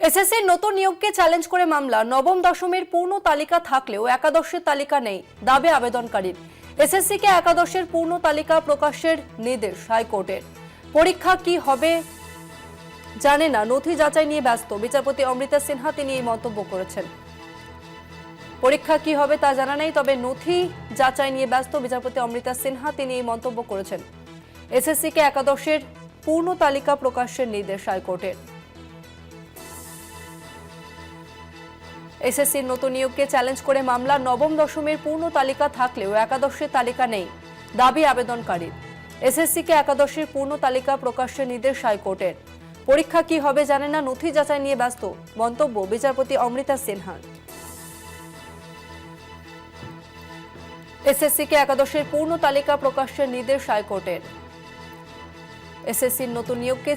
এসএসসির নতুন নিয়োগকে চ্যালেঞ্জ করে মামলা। নবম দশমের পূর্ণ তালিকা থাকলেও একাদশের তালিকা নেই, দাবি আবেদনকারীর। এসএসসিকে একাদশের পূর্ণ তালিকা প্রকাশের নির্দেশ হাইকোর্টের। পরীক্ষা কি হবে জানে না, নথি যাচাই নিয়ে ব্যস্ত। বিচারপতি অমৃতা সিনহা তিনি এই মন্তব্য করেছেন। পরীক্ষা কি হবে তা জানা নেই, তবে নথি যাচাই নিয়ে ব্যস্ত বিচারপতি অমৃতা সিনহা তিনি এই মন্তব্য করেছেন। এসএসসিকে একাদশের পূর্ণ তালিকা প্রকাশের নির্দেশ হাইকোর্টের। এসএসসির নতুন নিয়োগকে চ্যালেঞ্জ করে মামলা। নবম দশমের পূর্ণ তালিকা থাকলেও একাদশের তালিকা নেই, দাবি আবেদনকারীর। এসএসসিকে একাদশের পূর্ণ তালিকা প্রকাশের নির্দেশ হাইকোর্টের। পরীক্ষা কি হবে জানে না, নথি যাচাই নিয়ে ব্যস্ত, মন্তব্য বিচারপতি অমৃতা সিনহার। এসএসসিকে একাদশের পূর্ণ তালিকা প্রকাশের নির্দেশ হাইকোর্টের। এসএসসির নতুন নিয়োগকে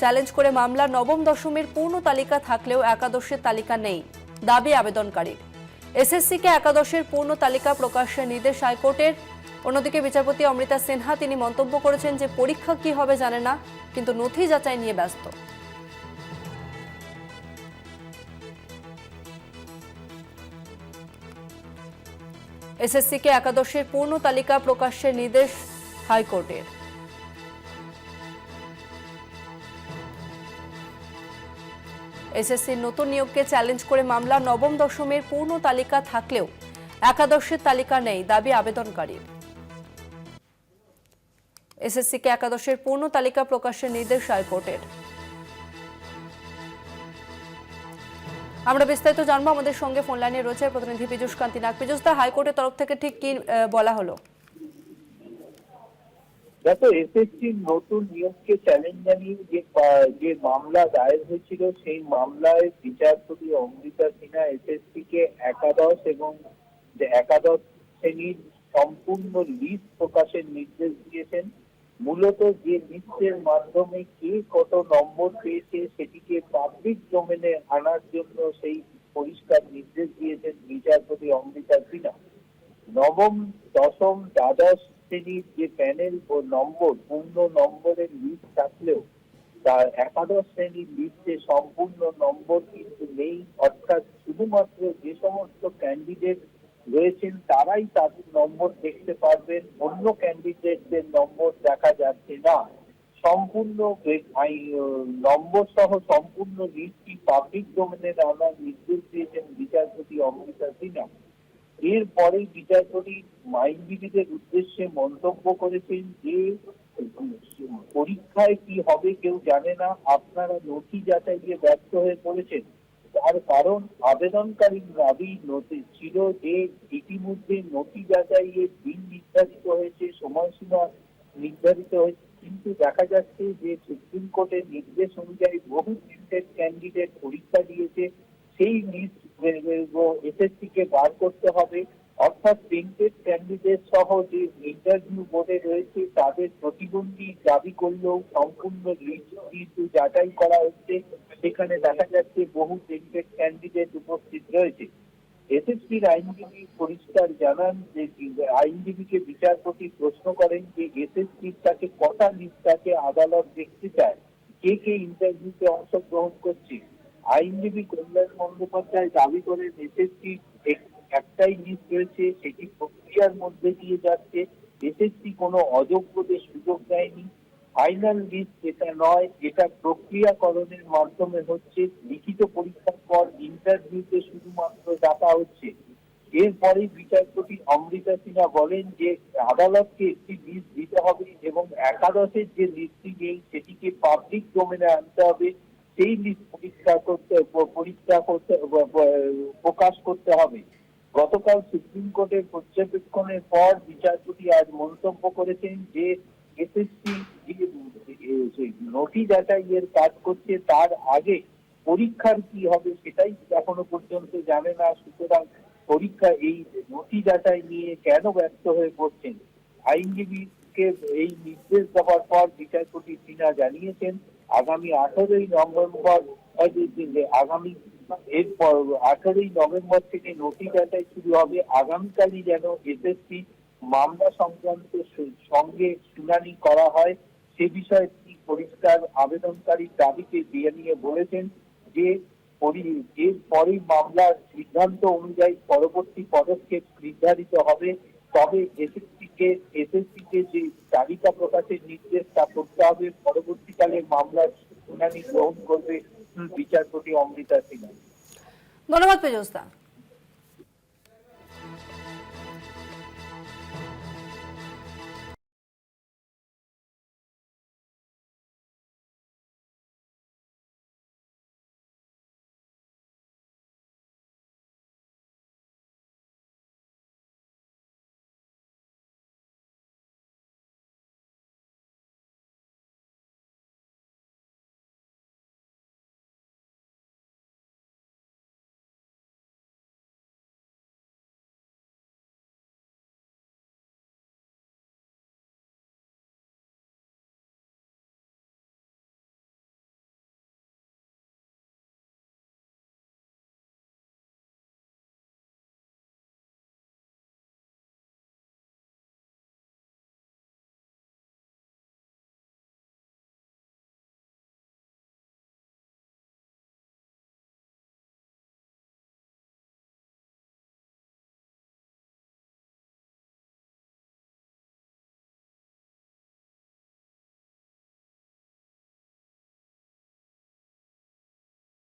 চ্যালেঞ্জ করে মামলা। নবম দশমের পূর্ণ তালিকা থাকলেও একাদশের তালিকা নেই, দাবি আবেদনকারীর। এসএসসিকে একাদশের পূর্ণ তালিকা প্রকাশের নির্দেশ হাইকোর্টের। অন্যদিকে বিচারপতি অমৃতা সিনহা তিনি মন্তব্য করেছেন যে পরীক্ষা কি হবে জানে না, কিন্তু নথি যাচাই নিয়ে ব্যস্ত। এসএসসিকে একাদশের পূর্ণ তালিকা প্রকাশের নির্দেশ হাইকোর্টের। এসএসসির নতুন নিয়োগকে চ্যালেঞ্জ করে মামলা। নবম দশমের পূর্ণ তালিকা থাকলেও একাদশের তালিকা নেই, দাবি আবেদনকারীর। এসএসসিকে একাদশের পূর্ণ তালিকা প্রকাশের নির্দেশ হাইকোর্টের। আমরা বিস্তারিত জানবো, আমাদের সঙ্গে ফোন লাইনে রয়েছে প্রতিনিধি পীযূষ কান্তি নাগ। পীযূষ দা, হাইকোর্টের তরফ থেকে ঠিক কি বলা হলো? দেখো, এসএসসির নতুন নিয়োগকে চ্যালেঞ্জ জানিয়ে যে মামলা দায়ের হয়েছিল, সেই মামলায় বিচারপতি অমৃতা সিনহা এসএসসিকে একাদশ এবং একাদশ শ্রেণীর সম্পূর্ণ লিস্ট প্রকাশের নির্দেশ দিয়েছেন। মূলত যে লিস্টের মাধ্যমে কে কত নম্বর পেয়েছে সেটিকে পাবলিক ডোমেনে আনার জন্য সেই পরিষ্কার নির্দেশ দিয়েছেন বিচারপতি অমৃতা সিনহা। নবম, দশম, দ্বাদশ শ্রেণীর যে প্যানেল ও নম্বর, পূর্ণ নম্বরের লিস্ট থাকলেও তার একাদশ শ্রেণীর লিস্টে সম্পূর্ণ নম্বর কিন্তু নেই। অর্থাৎ শুধুমাত্র যে সমস্ত ক্যান্ডিডেট রয়েছেন তারাই তাদের নম্বর দেখতে পারবেন, অন্য ক্যান্ডিডেটদের নম্বর দেখা যাচ্ছে না। সম্পূর্ণ নম্বর সহ সম্পূর্ণ লিস্টটি পাবলিক ডোমেনে আনার নির্দেশ দিয়েছেন বিচারপতি অমৃতা সিনহা। এরপরেই বিচারপতি আইনজীবীদের উদ্দেশ্যে মন্তব্য করেছেন যে পরীক্ষায় কি হবে কেউ জানে না, আপনারা নথি যাচাইয়ে ব্যর্থ হয়ে পড়েছেন। তার কারণ আবেদনকারীর দাবি ছিল যে ইতিমধ্যে নথি যাচাইয়ের দিন নির্ধারিত হয়েছে, সময়সীমা নির্ধারিত হয়েছে, কিন্তু দেখা যাচ্ছে যে সুপ্রিম কোর্টের নির্দেশ অনুযায়ী বহু প্রিন্টেড ক্যান্ডিডেট পরীক্ষা দিয়েছে, সেই লিস্ট এসএসসি কে বার করতে হবে। অর্থাৎ প্রিন্টেড ক্যান্ডিডেট সহ যে ইন্টারভিউ বোর্ডে রয়েছে তাদের প্রতিবন্ধী দাবি করলেও সম্পূর্ণ লিস্ট কিন্তু যাচাই করা হচ্ছে, সেখানে দেখা যাচ্ছে বহু প্রিন্টেড ক্যান্ডিডেট উপস্থিত রয়েছে। এসএসসির আইনজীবী পরিষ্কার জানান যে আইনজীবীকে বিচারপতি প্রশ্ন করেন যে এসএসসির কাছে কটা লিস্ট আছে আদালত দেখতে চায়, কে কে ইন্টারভিউতে অংশগ্রহণ করছে। আইনজীবী কল্যাণ বন্দ্যোপাধ্যায় দাবি করেন এসএসসি একটাই লিস্ট রয়েছে, সেটি প্রক্রিয়ার মধ্যে দিয়ে যাচ্ছে, এসএসসি কোনো অযোগ্যদের সুযোগ দেয়নি। ফাইনাল লিস্ট এটা নয়, এটা প্রক্রিয়াকরণের মাধ্যমে হচ্ছে, লিখিত পরীক্ষার পর ইন্টারভিউতে শুধুমাত্র ডাকা হচ্ছে। এরপরে বিচারপতি অমৃতা সিনহা বলেন যে আদালতকে একটি লিস্ট দিতে হবে এবং একাদশের যে লিস্টটি নেই সেটিকে পাবলিক ডোমেনে আনতে হবে, সেই লিস্ট প্রকাশ করতে হবে। গতকাল সুপ্রিম কোর্টের পর্যবেক্ষণের পর বিচারপতি আজ মন্তব্য করেছেন যে এসএসসি যে নথি যাচাইয়ের কাজ করছে তার আগে পরীক্ষার কি হবে সেটাই এখনো পর্যন্ত জানে না। সুতরাং পরীক্ষা এই নথি যাচাই নিয়ে কেন ব্যস্ত হয়ে পড়ছেন। আইনজীবীকে এই নির্দেশ দেওয়ার পর বিচারপতি সিনহা জানিয়েছেন আগামী 18ই নভেম্বর এরপর 18ই নভেম্বর থেকে নথি যাচাই শুরু হবে। আগামীকালই যেন এসএসসি মামলা সংক্রান্ত সঙ্গে শুনানি করা হয়, সে বিষয়ে তিনি পরিষ্কার আবেদনকারীর দাবিকে দিয়ে নিয়ে বলেছেন যে পরে মামলার সিদ্ধান্ত অনুযায়ী পরবর্তী পদক্ষেপ নির্ধারিত হবে। তবে এসএসসি কে যে তালিকা প্রকাশের নির্দেশ তা করতে হবে। পরবর্তীকালে মামলার শুনানি গ্রহণ করবে বিচারপতি অমৃতা সিনহা। ধন্যবাদ পেজস্তা।